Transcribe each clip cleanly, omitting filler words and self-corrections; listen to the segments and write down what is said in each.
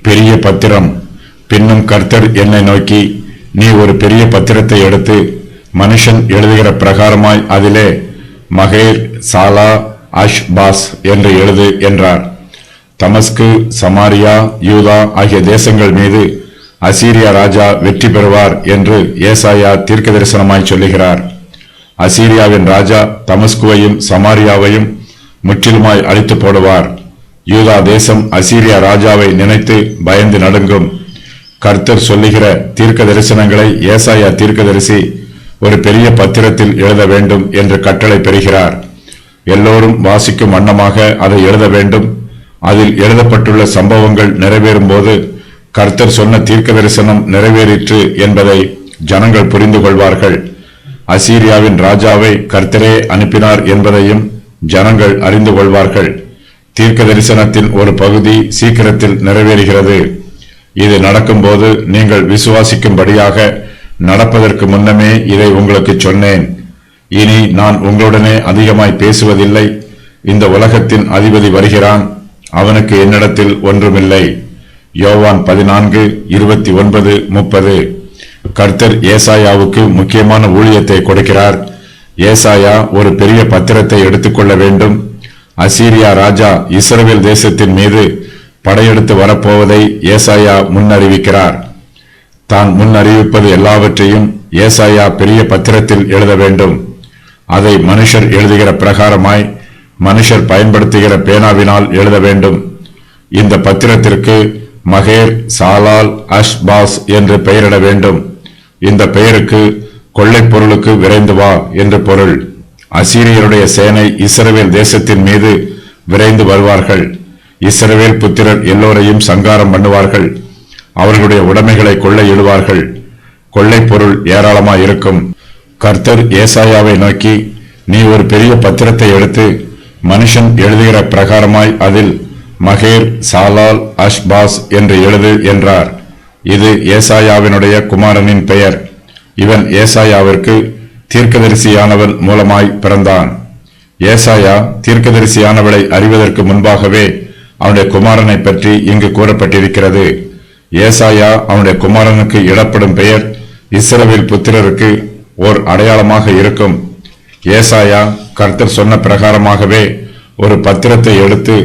பெரிய பத்திரம். பின்னும் கர்த்தர் என்னை நோக்கி, நீ ஒரு பெரிய பத்திரத்தை எடுத்து மனுஷன் எழுதுகிற பிரகாரமாய் அதிலே மகேர் சாலா அஷ்பாஸ் என்று எழுது என்றார். தமஸ்கு, சமாரியா, யூதா ஆகிய தேசங்கள் மீது அசீரியா ராஜா வெற்றி பெறுவார் என்று ஏசாயா தீர்க்கதரிசனமாய் சொல்லுகிறார். அசீரியாவின் ராஜா தமஸ்குவையும் சமாரியாவையும் முற்றிலுமாய் அழித்து போடுவார். யூதா தேசம் அசீரியா ராஜாவை நினைத்து பயந்து நடுங்கும். கர்த்தர் சொல்லுகிற தீர்க்க தரிசனங்களை ஏசாயா தீர்க்கதரிசி ஒரு பெரிய பத்திரத்தில் எழுத வேண்டும் என்று கட்டளை பெறுகிறார். எல்லோரும் வாசிக்கும் வண்ணமாக அதை எழுத வேண்டும். அதில் எழுதப்பட்டுள்ள சம்பவங்கள் நிறைவேறும் போது கர்த்தர் சொன்ன தீர்க்க தரிசனம் நிறைவேறிற்று என்பதை ஜனங்கள் புரிந்து கொள்வார்கள். அசீரியாவின் ராஜாவை கர்த்தரே அனுப்பினார் என்பதையும் ஜனங்கள் அறிந்து கொள்வார்கள். தீர்க்க தரிசனத்தின் ஒரு பகுதி சீக்கிரத்தில் நிறைவேறுகிறது. இது நடக்கும்போது நீங்கள் விசுவாசிக்கும்படியாக நடப்பதற்கு முன்னமே இதை உங்களுக்கு சொன்னேன். இனி நான் உங்களுடனே அதிகமாய் பேசுவதில்லை. இந்த உலகத்தின் அதிபதி வருகிறான், அவனுக்கு என்னிடத்தில் ஒன்றுமில்லை. யோவான் 14:29-30. கர்த்தர் ஏசாயாவுக்கு முக்கியமான ஊழியத்தை கொடுக்கிறார். ஏசாயா ஒரு பெரிய பத்திரத்தை எடுத்துக்கொள்ள வேண்டும். அசீரியா ராஜா இஸ்ரவேல் தேசத்தின் மீது படையெடுத்து வரப்போவதை ஏசாயா முன்னறிவிக்கிறார். தான் முன்னறிவிப்பது எல்லாவற்றையும் ஏசாயா பெரிய பத்திரத்தில் எழுத வேண்டும். அதை மனுஷர் எழுதுகிற பிரகாரமாய் மனுஷர் பயன்படுத்துகிற பேனாவினால் எழுத வேண்டும். இந்த பத்திரத்திற்கு மகேர் சாலால் அஷ்பாஸ் என்று பெயரிட வேண்டும். இந்த பெயருக்கு கொள்ளைப் பொருளுக்கு விரைந்து வா என்று பொருள். அசீரியருடைய சேனை இஸ்ரவேல் தேசத்தின் மீது விரைந்து வருவார்கள். இஸ்ரவேல் புத்திரர் எல்லோரையும் சங்காரம் பண்ணுவார்கள். அவர்களுடைய உடைமைகளை கொள்ளையிடுவார்கள். கொள்ளைப் பொருள் ஏராளமாய் இருக்கும். கர்த்தர் ஏசாயாவை நோக்கி, நீ ஒரு பெரிய பத்திரத்தை எடுத்து மனுஷன் எழுதுகிற பிரகாரமாய் அதில் மகேர் சாலால் அஷ்பாஸ் என்று எழுது என்றார். இது ஏசாயாவினுடைய குமாரனின் பெயர். இவன் ஏசாயாவிற்கு தீர்க்கதரிசியானவன் மூலமாய் பிறந்தான். ஏசாயா தீர்க்கதரிசியானவளை அறிவதற்கு முன்பாகவே அவனுடைய குமாரனை பற்றி இங்கு கூறப்பட்டிருக்கிறது. ஏசாயா அவனுடைய குமாரனுக்கு இடப்படும் பெயர் இஸ்ரவேல் புத்திரருக்கு ஓர் அடையாளமாக இருக்கும். ஏசாயா கர்த்தர் சொன்ன பிரகாரமாகவே ஒரு பத்திரத்தை எடுத்து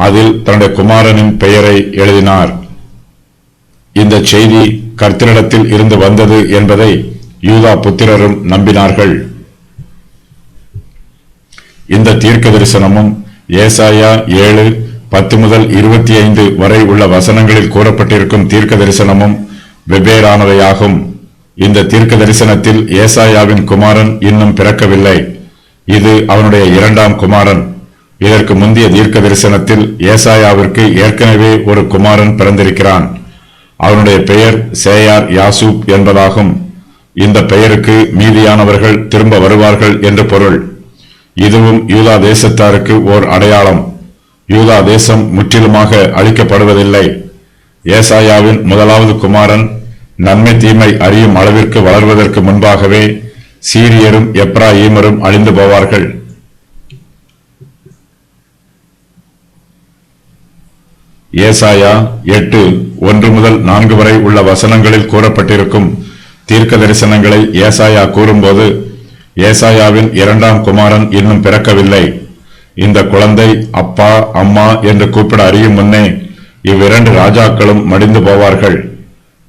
அதில் தன்னுடைய குமாரனின் பெயரை எழுதினார். இந்த செய்தி கர்த்தரிடத்தில் இருந்து வந்தது என்பதை யூதா புத்திரரும் நம்பினார்கள். இந்த தீர்க்க தரிசனமும் ஏசாயா 7:10-25 வரை உள்ள வசனங்களில் கூறப்பட்டிருக்கும் தீர்க்க தரிசனமும் வெவ்வேறானவையாகும். இந்த தீர்க்க தரிசனத்தில் ஏசாயாவின் குமாரன் இன்னும் பிறக்கவில்லை. இது அவனுடைய இரண்டாம் குமாரன். இதற்கு முந்தைய தீர்க்க தரிசனத்தில் ஏசாயாவிற்கு ஏற்கனவே ஒரு குமாரன் பிறந்திருக்கிறான். அவனுடைய பெயர் சேயார் யாசூப் என்பதாகும். இந்த பெயருக்கு மீதியானவர்கள் திரும்ப வருவார்கள் என்று பொருள். இதுவும் யூதா தேசத்தாருக்கு ஓர் அடையாளம். யூதா தேசம் முற்றிலுமாக அழிக்கப்படுவதில்லை. ஏசாயாவின் முதலாவது குமாரன் நன்மை தீமை அறியும் அளவிற்கு வளர்வதற்கு முன்பாகவே சீரியரும் எப்ராயீமரும் அழிந்து போவார்கள். ஏசாயா 8:1-4 வரை உள்ள வசனங்களில் கூறப்பட்டிருக்கும் தீர்க்க தரிசனங்களை ஏசாயா கூறும்போது ஏசாயாவின் இரண்டாம் குமாரன் இன்னும் பிறக்கவில்லை. இந்த குழந்தை அப்பா அம்மா என்று கூப்பிட அறியும் முன்னே இவ்விரண்டு ராஜாக்களும் மடிந்து போவார்கள்.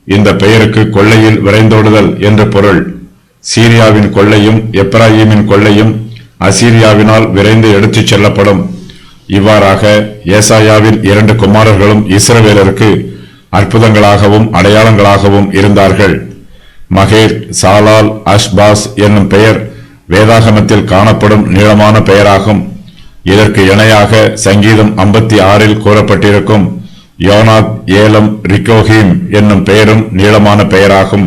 இந்த பெயருக்கு கொள்ளையில் விரைந்தோடுதல் என்று பொருள். சீரியாவின் கொள்ளையும் எப்ராயீமின் கொள்ளையும் அசீரியாவினால் விரைந்து எடுத்துச் செல்லப்படும். இவ்வாறாக ஏசாயாவின் இரண்டு குமாரர்களும் இஸ்ரவேலருக்கு அற்புதங்களாகவும் அடையாளங்களாகவும் இருந்தார்கள். மகேர் சாலால் அஷ்பாஸ் என்னும் பெயர் வேதாகமத்தில் காணப்படும் நீளமான பெயராகும். இதற்கு இணையாக சங்கீதம் 56 கூறப்பட்டிருக்கும் யோனாத் ஏலம் ரிகோஹீம் என்னும் பெயரும் நீளமான பெயராகும்.